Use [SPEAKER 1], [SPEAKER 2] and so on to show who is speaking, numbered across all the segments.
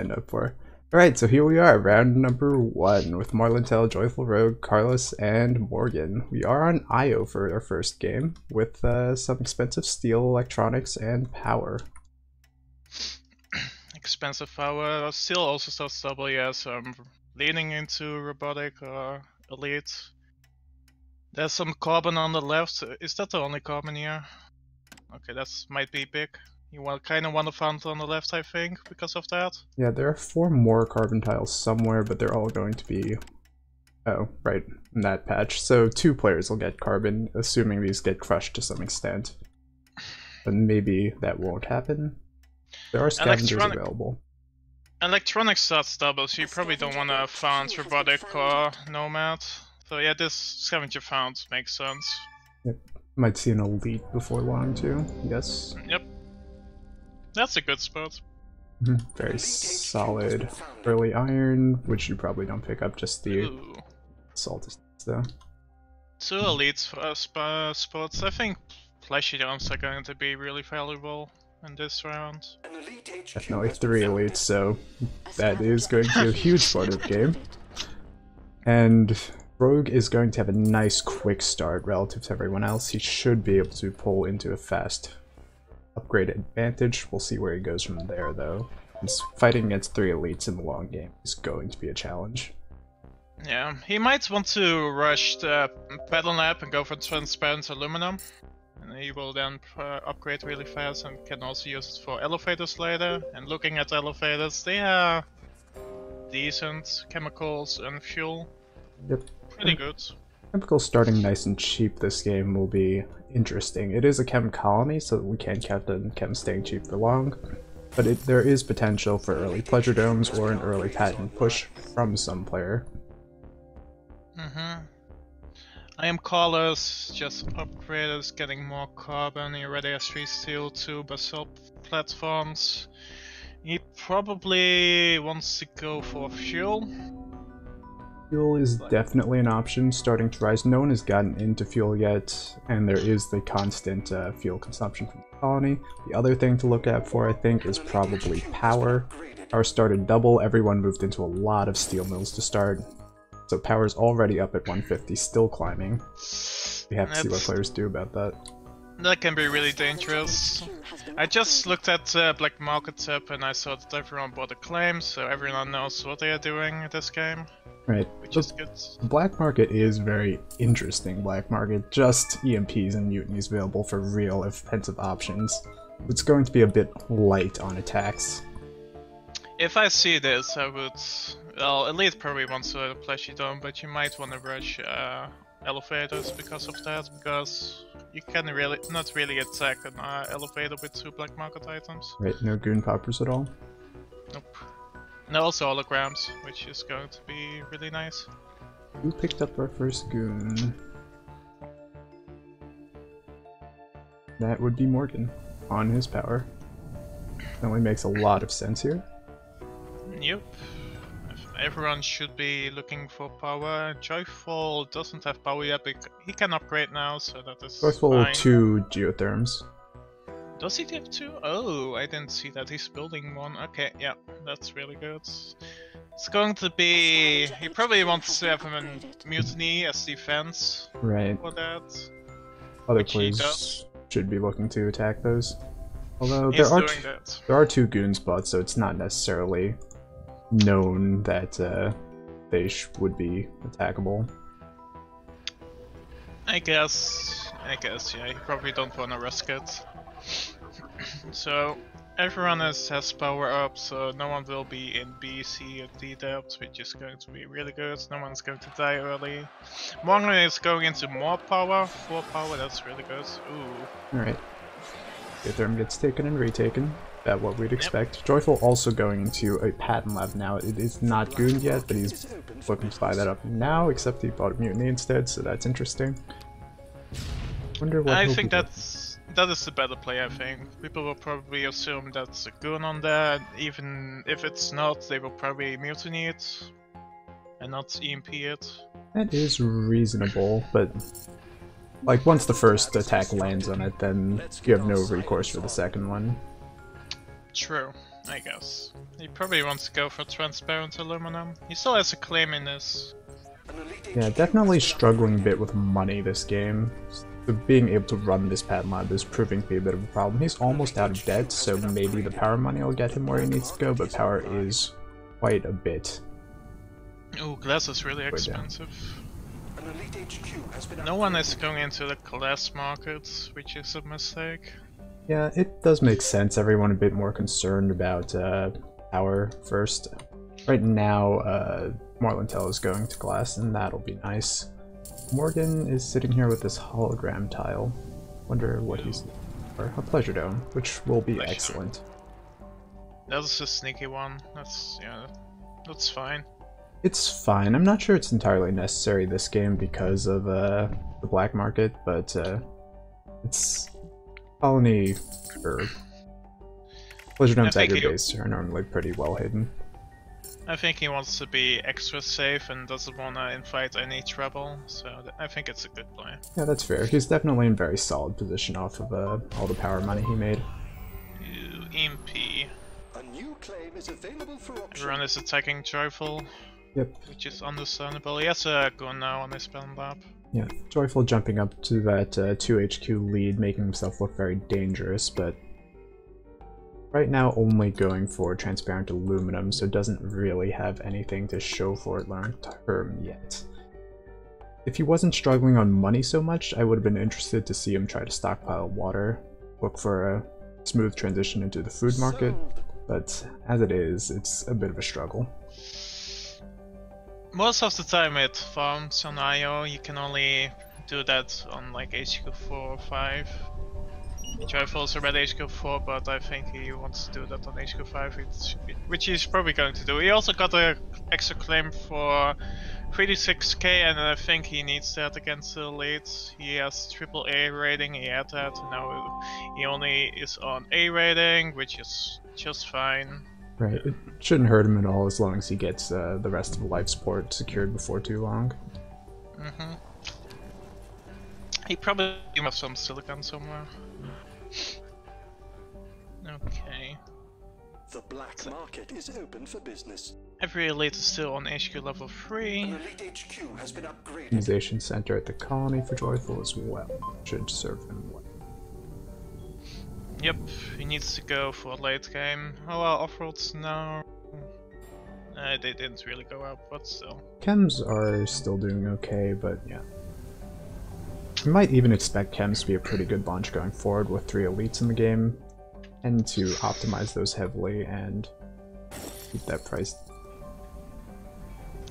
[SPEAKER 1] signed up for. Alright, so here we are, round number 1 with Marlintel, Joyful Rogue, Carlos, and Morgan. We are on IO for our first game with some expensive steel, electronics, and power.
[SPEAKER 2] Expensive power, steel also starts double, yeah, so I'm leaning into robotic or elite. There's some carbon on the left. Is that the only carbon here? Okay, that might be big. You kind of want to found on the left, I think, because of that.
[SPEAKER 1] Yeah, there are 4 more carbon tiles somewhere, but they're all going to be... Oh, right, in that patch. So 2 players will get carbon, assuming these get crushed to some extent. But maybe that won't happen. There are scavengers available.
[SPEAKER 2] Electronics starts double, so you probably don't want to found robotic or nomad. So yeah, this scavenger found makes sense.
[SPEAKER 1] Yep. Might see an elite before long too, yes.
[SPEAKER 2] Yep. That's a good spot.
[SPEAKER 1] Very solid early iron, which you probably don't pick up, just the salt though.
[SPEAKER 2] 2 elite spots. I think fleshy domes are going to be really valuable in this round.
[SPEAKER 1] Definitely 3 elites, so that is going to be a huge part of the game. And Rogue is going to have a nice quick start relative to everyone else. He should be able to pull into a fast upgrade advantage. We'll see where he goes from there though. He's fighting against 3 elites in the long game is going to be a challenge.
[SPEAKER 2] Yeah, he might want to rush the battle lab and go for transparent aluminum. And he will then upgrade really fast and can also use it for elevators later. And looking at elevators, they are decent chemicals and fuel.
[SPEAKER 1] Yep.
[SPEAKER 2] Pretty good.
[SPEAKER 1] Chemicals starting nice and cheap this game will be interesting. It is a chem colony, so we can't count on chem staying cheap for long. But there is potential for early pleasure domes or an early patent push from some player.
[SPEAKER 2] I am Carlos, just upgraded, getting more carbon. He already has 3 steel, 2 basalt platforms. He probably wants to go for fuel.
[SPEAKER 1] Fuel is definitely an option, starting to rise. No one has gotten into fuel yet, and there is the constant fuel consumption from the colony. The other thing to look at for, I think, is probably power. Power started double, everyone moved into a lot of steel mills to start. So power's already up at 150, still climbing. We have to see what players do about that.
[SPEAKER 2] That can be really dangerous. I just looked at Black Market Tip and I saw that everyone bought a claim, so everyone knows what they are doing in this game.
[SPEAKER 1] Right.
[SPEAKER 2] Which is good.
[SPEAKER 1] The black market is very interesting black market. Just EMPs and mutinies available for real offensive options. It's going to be a bit light on attacks.
[SPEAKER 2] If I see this, I would... Well, Elite probably wants to fleshy dome, but you might want to rush elevators because of that, because you can not really attack an elevator with 2 black market items.
[SPEAKER 1] Right, no goon poppers at all?
[SPEAKER 2] Nope. And also holograms, which is going to be really nice.
[SPEAKER 1] Who picked up our first goon? That would be Morgan, on his power. That only makes a lot of sense here.
[SPEAKER 2] Yep. Everyone should be looking for power. Joyful doesn't have power yet, but he can upgrade now, so that is
[SPEAKER 1] Joyful
[SPEAKER 2] fine.
[SPEAKER 1] 2 geotherms.
[SPEAKER 2] Does he have 2? Oh, I didn't see that. He's building 1. Okay, yeah, that's really good. It's going to be... He probably wants to have him in Mutiny as defense.
[SPEAKER 1] Right.
[SPEAKER 2] For that.
[SPEAKER 1] Other players should be looking to attack those. Although there are 2 goon spots, so it's not necessarily known that they would be attackable.
[SPEAKER 2] I guess, yeah, you probably don't want to risk it. So, everyone has power up, so no one will be in B, C, and D depth, which is going to be really good. No one's going to die early. Morgan is going into more power, 4 power, that's really good. Ooh.
[SPEAKER 1] Alright. Geotherm gets taken and retaken. About what we'd expect. Joyful also going into a patent lab now. It is not gooned yet, but he's looking to buy that up now, except he bought a mutiny instead, so that's interesting. Wonder what
[SPEAKER 2] I think that is the better play, I think. People will probably assume that's a goon on there, even if it's not, they will probably mutiny it and not EMP it.
[SPEAKER 1] That is reasonable, but like once the first attack lands on it, then you have no recourse for the second one.
[SPEAKER 2] True. I guess. He probably wants to go for transparent aluminum. He still has a claim in this.
[SPEAKER 1] Yeah, definitely struggling a bit with money this game. So being able to run this patent lab is proving to be a bit of a problem. He's almost out of debt, so maybe the power money will get him where he needs to go, but power is quite a bit.
[SPEAKER 2] Ooh, glass is really expensive. No one is going into the glass market, which is a mistake.
[SPEAKER 1] Yeah, it does make sense. Everyone a bit more concerned about power first. Right now, Morlantel is going to glass, and that'll be nice. Morgan is sitting here with this hologram tile. Wonder what he's looking for. A pleasure dome, which will be excellent.
[SPEAKER 2] That's a sneaky one. That's fine.
[SPEAKER 1] It's fine. I'm not sure it's entirely necessary this game because of the black market, but it's colony or pleasure domes at your base are normally pretty well hidden.
[SPEAKER 2] I think he wants to be extra safe and doesn't want to invite any trouble, so I think it's a good play.
[SPEAKER 1] Yeah, that's fair. He's definitely in very solid position off of all the power money he made.
[SPEAKER 2] EMP.
[SPEAKER 3] A new claim is available for option.
[SPEAKER 2] Everyone is attacking Joyful.
[SPEAKER 1] Yep.
[SPEAKER 2] Which is understandable. He has a gun now on his pen lab.
[SPEAKER 1] Yeah, Joyful jumping up to that 2 HQ lead, making himself look very dangerous, but right now only going for transparent aluminum, so doesn't really have anything to show for it long term yet. If he wasn't struggling on money so much, I would have been interested to see him try to stockpile water, look for a smooth transition into the food market, but as it is, it's a bit of a struggle.
[SPEAKER 2] Most of the time with farms on IO, you can only do that on like HQ 4 or 5. Joyful's already HQ 4, but I think he wants to do that on HQ 5, which he's probably going to do. He also got an extra claim for 36k, and I think he needs that against the elites. He has AAA rating, he had that, and now he only is on A rating, which is just fine.
[SPEAKER 1] Right, it shouldn't hurt him at all as long as he gets the rest of the life support secured before too long.
[SPEAKER 2] Mm-hmm. He probably have some silicon somewhere. Okay.
[SPEAKER 3] The black market is open for business.
[SPEAKER 2] Every elite is still on HQ level 3.
[SPEAKER 3] An elite HQ has been upgraded.
[SPEAKER 1] Optimization center at the colony for Joyful as well. Should serve him well.
[SPEAKER 2] Yep, he needs to go for late game. Oh well, off-roads now. They didn't really go up, but still.
[SPEAKER 1] Chems are still doing okay, but yeah. We might even expect Chems to be a pretty good bunch going forward with 3 elites in the game, and to optimize those heavily and keep that price.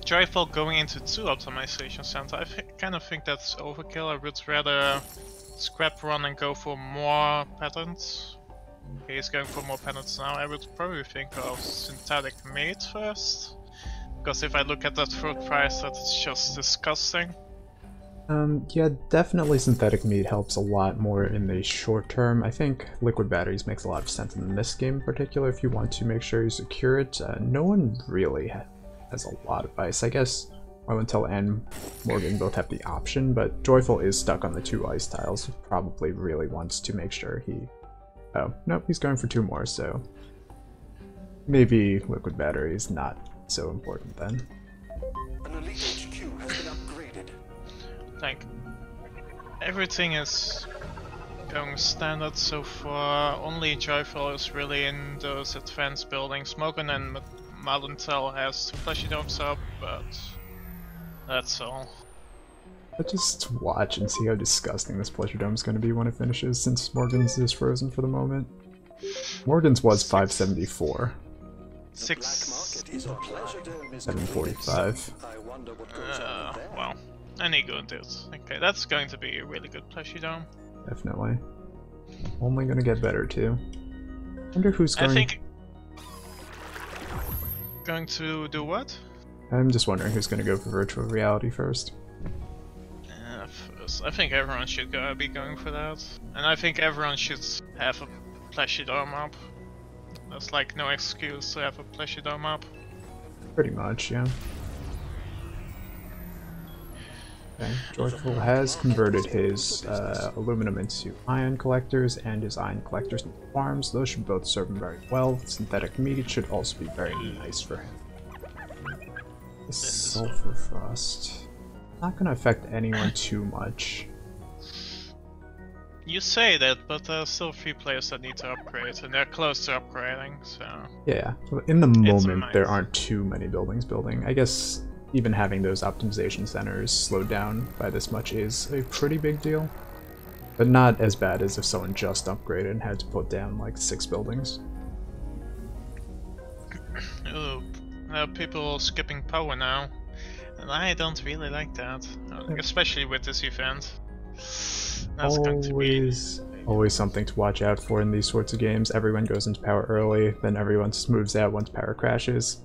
[SPEAKER 2] Joyful going into 2 optimization center, I kind of think that's overkill. I would rather scrap run and go for more patents. Okay, he's going for more patents now. I would probably think of synthetic meat first, because if I look at that fruit price, that's just disgusting.
[SPEAKER 1] Yeah, definitely synthetic meat helps a lot more in the short term. I think liquid batteries makes a lot of sense in this game in particular if you want to make sure you secure it. No one really has a lot of ice. I guess Morlantel and Morgan both have the option, but Joyful is stuck on the 2 ice tiles. Probably really wants to make sure he... Oh, nope, he's going for 2 more, so... Maybe liquid battery is not so important then.
[SPEAKER 3] An elite HQ has been upgraded.
[SPEAKER 2] Like, everything is going standard so far. Only Joyful is really in those advanced buildings. Morgan and Morlantel has 2 fleshy domes up, but that's all.
[SPEAKER 1] Let's just watch and see how disgusting this pleasure dome is going to be when it finishes, since Morgan's is frozen for the moment. Morgan's was 574. 745.
[SPEAKER 2] Well, any good is. Okay, that's going to be a really good plushie dome.
[SPEAKER 1] Definitely. Only gonna get better too. Wonder who's going...
[SPEAKER 2] I think... Going to do what?
[SPEAKER 1] I'm just wondering who's gonna go for virtual reality first.
[SPEAKER 2] First. I think everyone should be going for that. And I think everyone should have a plushie dome up. There's like no excuse to have a plushie dome up.
[SPEAKER 1] Pretty much, yeah. Okay. Joyful has converted his aluminum into ion collectors and his ion collectors into farms. Those should both serve him very well. Synthetic meat should also be very nice for him. The sulfur frost. Not gonna affect anyone too much.
[SPEAKER 2] You say that, but there are still 3 players that need to upgrade, and they're close to upgrading, so...
[SPEAKER 1] Yeah, in the moment there aren't too many buildings building. I guess even having those optimization centers slowed down by this much is a pretty big deal. But not as bad as if someone just upgraded and had to put down like 6 buildings.
[SPEAKER 2] Ooh, there are people skipping power now, and I don't really like that, especially with this event. That's going to be
[SPEAKER 1] always something to watch out for in these sorts of games. Everyone goes into power early, then everyone moves out once power crashes.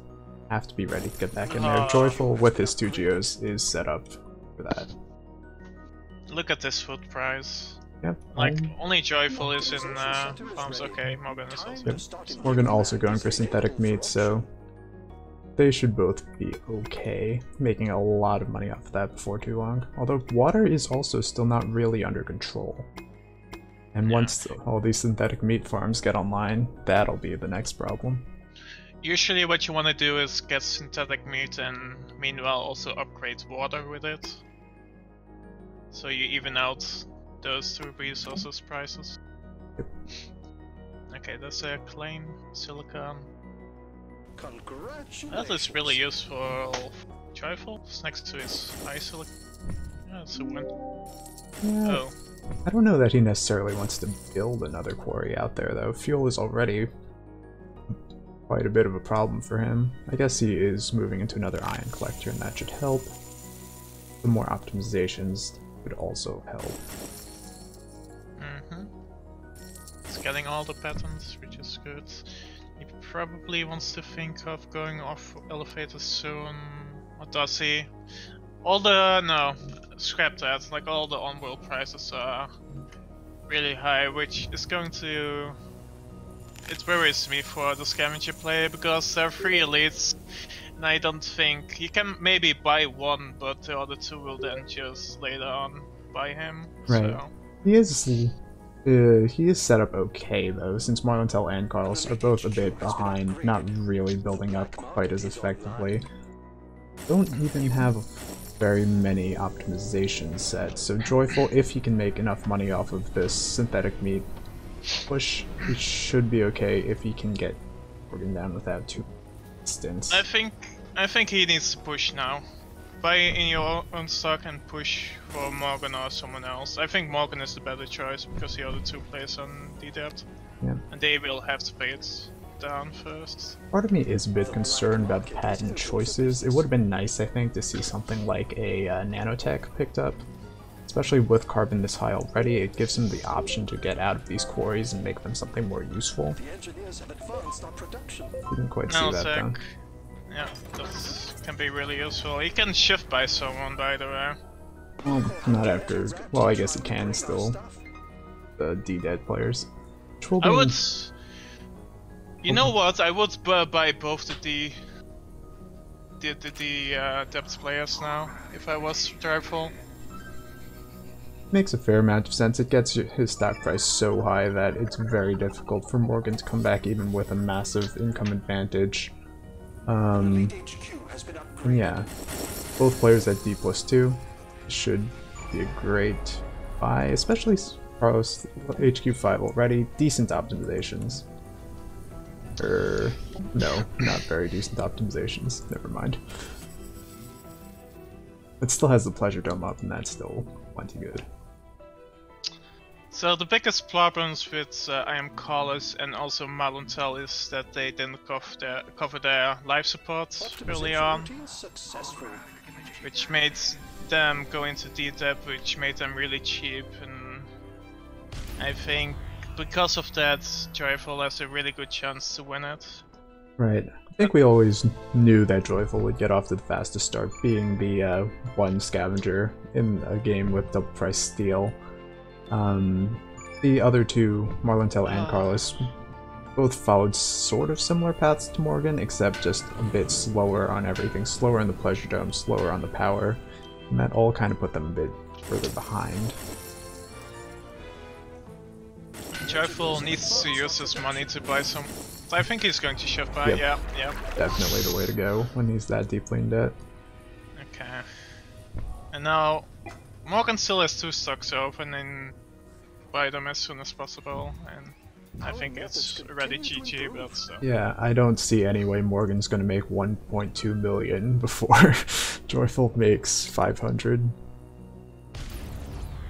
[SPEAKER 1] Have to be ready to get back in there. Joyful with his 2 geos is set up for that.
[SPEAKER 2] Look at this food price.
[SPEAKER 1] Yep.
[SPEAKER 2] Like, only Joyful is in farms. Okay, Morgan is also.
[SPEAKER 1] Yep. Morgan also going for synthetic meat, so they should both be okay, making a lot of money off of that before too long. Although water is also still not really under control. And once all these synthetic meat farms get online, that'll be the next problem.
[SPEAKER 2] Usually what you want to do is get synthetic meat and meanwhile also upgrade water with it. So you even out those 2 resources prices.
[SPEAKER 1] Yep.
[SPEAKER 2] Okay, that's a claim, silicon.
[SPEAKER 3] Congratulations.
[SPEAKER 2] That is really useful. Joyful next to his high silicon. Yeah, that's a win.
[SPEAKER 1] Yeah.
[SPEAKER 2] Oh.
[SPEAKER 1] I don't know that he necessarily wants to build another quarry out there though. Fuel is already quite a bit of a problem for him. I guess he is moving into another ion collector and that should help. The more optimizations would also help.
[SPEAKER 2] It's getting all the patterns, which is good. He probably wants to think of going off elevators soon. Or does he? No, scrap that. Like, all the on-world prices are really high, which is going to... It worries me for the scavenger player, because there are 3 elites, and I don't think... You can maybe buy 1, but the other 2 will then just later on buy him.
[SPEAKER 1] Right.
[SPEAKER 2] So.
[SPEAKER 1] He is set up okay though, since Marlintel and Carlos are both a bit behind, not really building up quite as effectively. Don't even have very many optimization sets, so Joyful, if he can make enough money off of this synthetic meat push, he should be okay if he can get Morgan down without 2 stints.
[SPEAKER 2] I think he needs to push now. Buy in your own stock and push for Morgan or someone else. I think Morgan is the better choice because the other 2 players on D-Debt.
[SPEAKER 1] Yeah.
[SPEAKER 2] And they will have to pay it down first.
[SPEAKER 1] Part of me is a bit concerned about the patent choices. It would have been nice, I think, to see something like a nanotech picked up. Especially with carbon this high already, it gives them the option to get out of these quarries and make them something more useful.
[SPEAKER 3] The engineers have advanced our production.
[SPEAKER 1] Didn't quite see that though.
[SPEAKER 2] Yeah, that can be really useful. He can shift by someone, by the way.
[SPEAKER 1] Well, not after... Well, I guess he can still. The D-Dead players.
[SPEAKER 2] I would... You know what? I would buy both the depth players now, if I was Joyful.
[SPEAKER 1] Makes a fair amount of sense. It gets his stock price so high that it's very difficult for Morgan to come back even with a massive income advantage. Yeah, both players at D+2 should be a great buy, especially Carlos HQ5 already. Decent optimizations. No, not very decent optimizations. Never mind. It still has the Pleasure Dome up, and that's still plenty good.
[SPEAKER 2] So the biggest problems with I Am Carlos and also Marlintel is that they didn't cover their life support early on, which made them go into D-Debt, which made them really cheap, and I think because of that, Joyful has a really good chance to win it.
[SPEAKER 1] Right. I think we always knew that Joyful would get off to the fastest start, being the one scavenger in a game with double price steel. The other 2, Marlintel and Carlos, both followed sort of similar paths to Morgan, except just a bit slower on everything. Slower on the Pleasure Dome, slower on the power. And that all kind of put them a bit further behind.
[SPEAKER 2] Joyful needs to use his money to buy some. I think he's going to shift by.
[SPEAKER 1] Yep.
[SPEAKER 2] Yeah.
[SPEAKER 1] Definitely the way to go when he's that deeply in debt.
[SPEAKER 2] Okay. And now Morgan still has 2 stocks open and buy them as soon as possible. And I think it's already GG, but still.
[SPEAKER 1] Yeah, I don't see any way Morgan's gonna make 1.2 million before Joyful makes 500.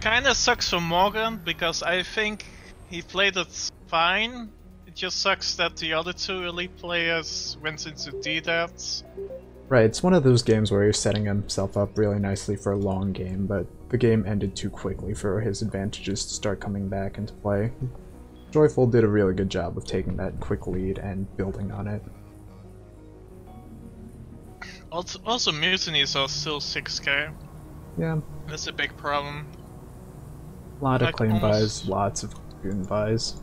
[SPEAKER 2] Kinda sucks for Morgan because I think he played it fine. It just sucks that the other 2 elite players went into D-debts.
[SPEAKER 1] Right, it's one of those games where he's setting himself up really nicely for a long game, but the game ended too quickly for his advantages to start coming back into play. Joyful did a really good job of taking that quick lead and building on it.
[SPEAKER 2] Also mutinies are still 6k.
[SPEAKER 1] Yeah,
[SPEAKER 2] That's a big problem.
[SPEAKER 1] a lot of
[SPEAKER 2] Like
[SPEAKER 1] claim
[SPEAKER 2] almost-
[SPEAKER 1] buys, lots of goon buys.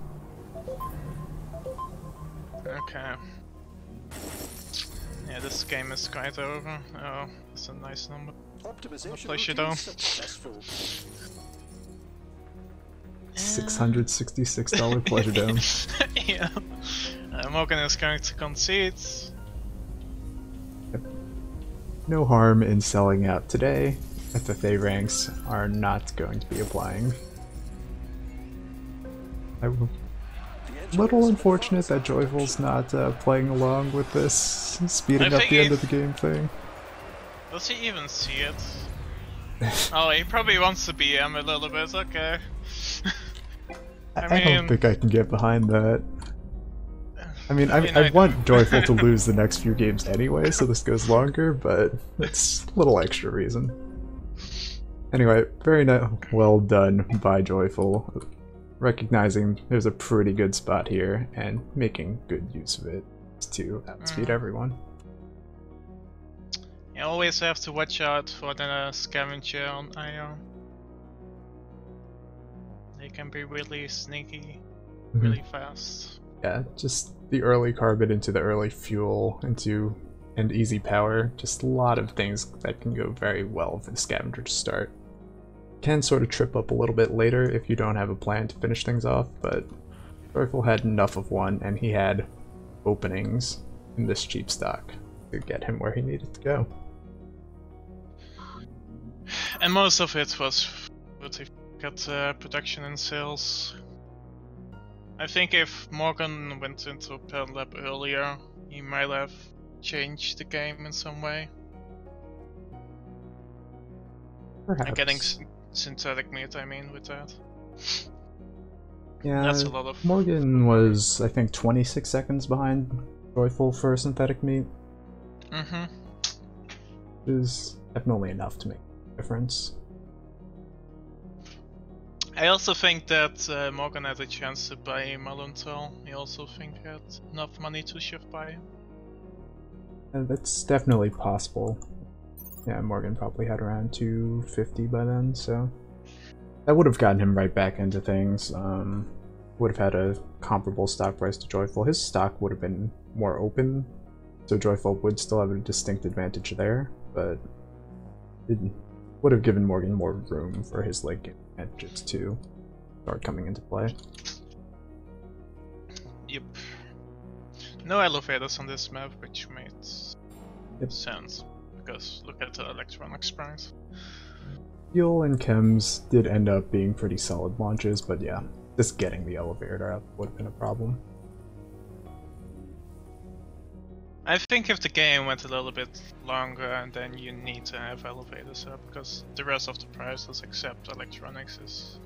[SPEAKER 2] Okay. Yeah, this game is quite over. Oh, that's a nice number.
[SPEAKER 3] Optimization
[SPEAKER 2] Play
[SPEAKER 3] routine
[SPEAKER 2] Shadow.
[SPEAKER 3] successful.
[SPEAKER 1] $666 pleasure dome.
[SPEAKER 2] Yeah. Morgan is going to concede.
[SPEAKER 1] No harm in selling out today. FFA ranks are not going to be applying. Little unfortunate that Joyful's not playing along with this speeding
[SPEAKER 2] I
[SPEAKER 1] up
[SPEAKER 2] think
[SPEAKER 1] the end
[SPEAKER 2] if-
[SPEAKER 1] of the game thing.
[SPEAKER 2] Does he even see it? Oh, he probably wants to BM a little bit, okay.
[SPEAKER 1] I
[SPEAKER 2] I
[SPEAKER 1] don't
[SPEAKER 2] mean-
[SPEAKER 1] think I can get behind that. I mean,
[SPEAKER 2] I
[SPEAKER 1] I
[SPEAKER 2] do.
[SPEAKER 1] want Joyful to lose the next few games anyway, so this goes longer, but it's a little extra reason. Anyway, very well done by Joyful, recognizing there's a pretty good spot here and making good use of it to outspeed everyone.
[SPEAKER 2] You always have to watch out for the scavenger on IO. They can be really sneaky, really fast.
[SPEAKER 1] Yeah, just the early carbon into the early fuel and easy power. Just a lot of things that can go very well for the scavenger to start. Can sort of trip up a little bit later if you don't have a plan to finish things off, but Joyful had enough of one and he had openings in this cheap stock to get him where he needed to go.
[SPEAKER 2] And most of it was what he got production and sales. I think if Morgan went into Pen Lab earlier, he might have changed the game in some way.
[SPEAKER 1] Perhaps.
[SPEAKER 2] And getting synthetic meat, I mean, with that.
[SPEAKER 1] Yeah,
[SPEAKER 2] That's a lot of...
[SPEAKER 1] Morgan was, I think, 26 seconds behind Joyful for synthetic meat,
[SPEAKER 2] Mm-hmm.
[SPEAKER 1] which is definitely enough to make a difference.
[SPEAKER 2] I also think that Morgan had a chance to buy Maluntal. I also think he had enough money to shift by.
[SPEAKER 1] That's definitely possible. Yeah, Morgan probably had around 250 by then, so that would have gotten him right back into things. Would have had a comparable stock price to Joyful. His stock would have been more open, so Joyful would still have a distinct advantage there, but it would have given Morgan more room for his late game advantages to start coming into play.
[SPEAKER 2] Yep. No elevators on this map, which made sense. Because look at the electronics price.
[SPEAKER 1] Fuel and chems did end up being pretty solid launches, but yeah, just getting the elevator up would have been a problem.
[SPEAKER 2] I think if the game went a little bit longer, then you need to have elevators up, because the rest of the prices except electronics is